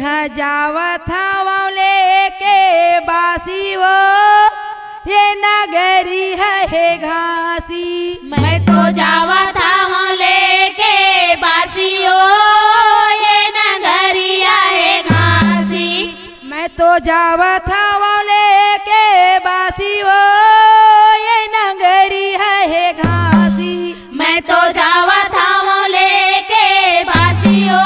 है जावत हवा लेके बासी वो ये नगरी है घासी। मैं तो जावत हूँ लेके बासियो ये नगरिया है घासी। मैं तो जावत हवा लेके बासी वो ये नगरी है घासी। मैं तो जावत हूँ लेके बासियो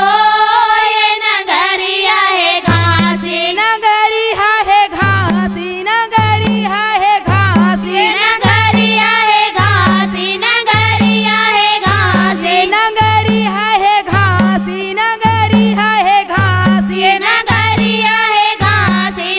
ये नगरिया है घासी। नगरी है घासी, नगरी है घासी, ये नगरिया है घासी, नगरिया है घासी। नगरी है घासी, नगरी है घासी। ये नगरिया है घासी,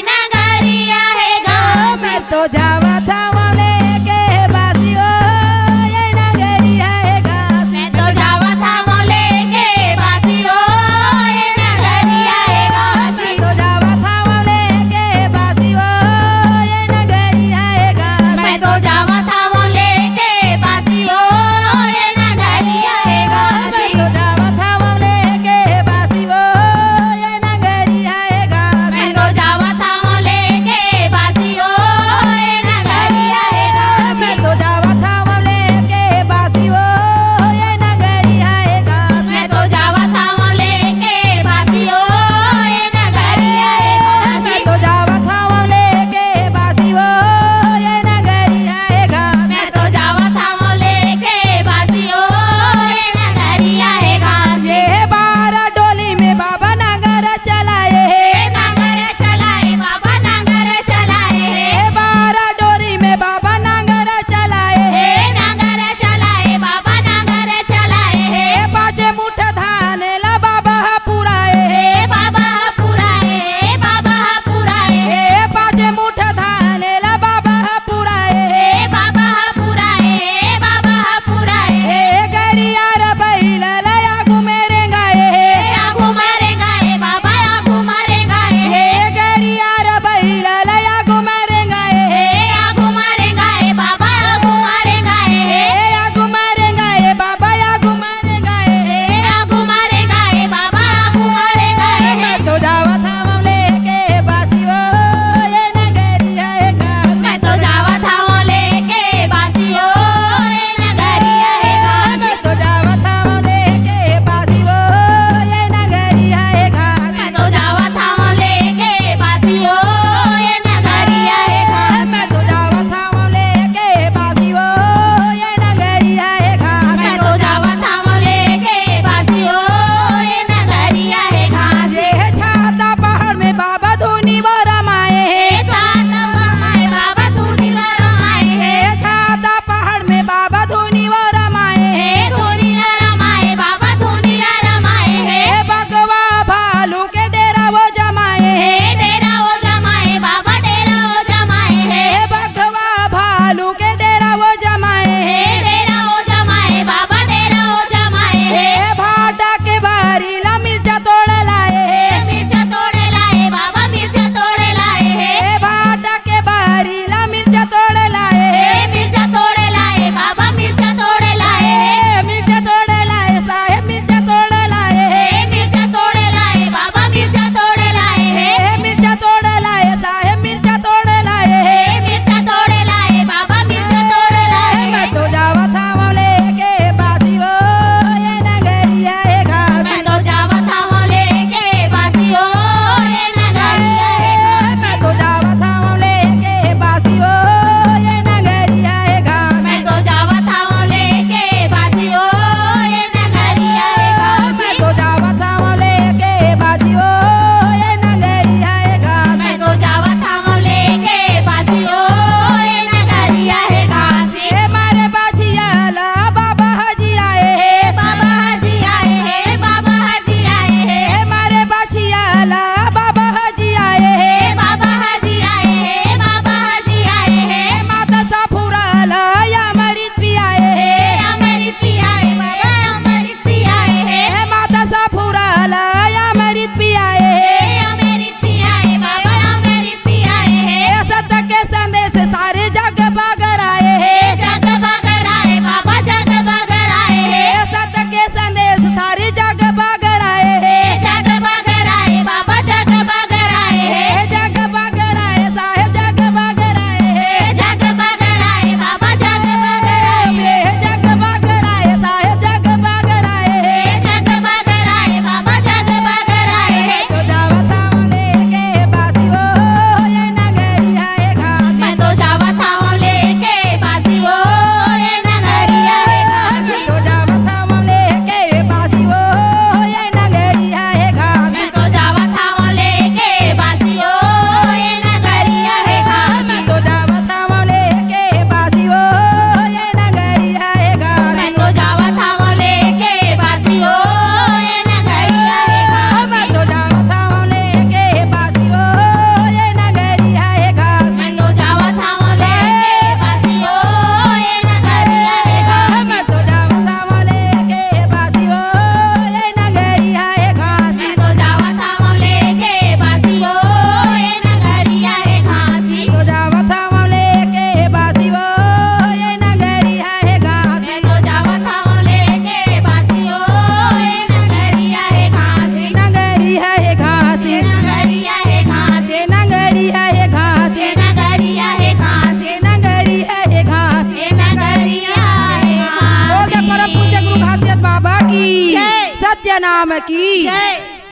की जय।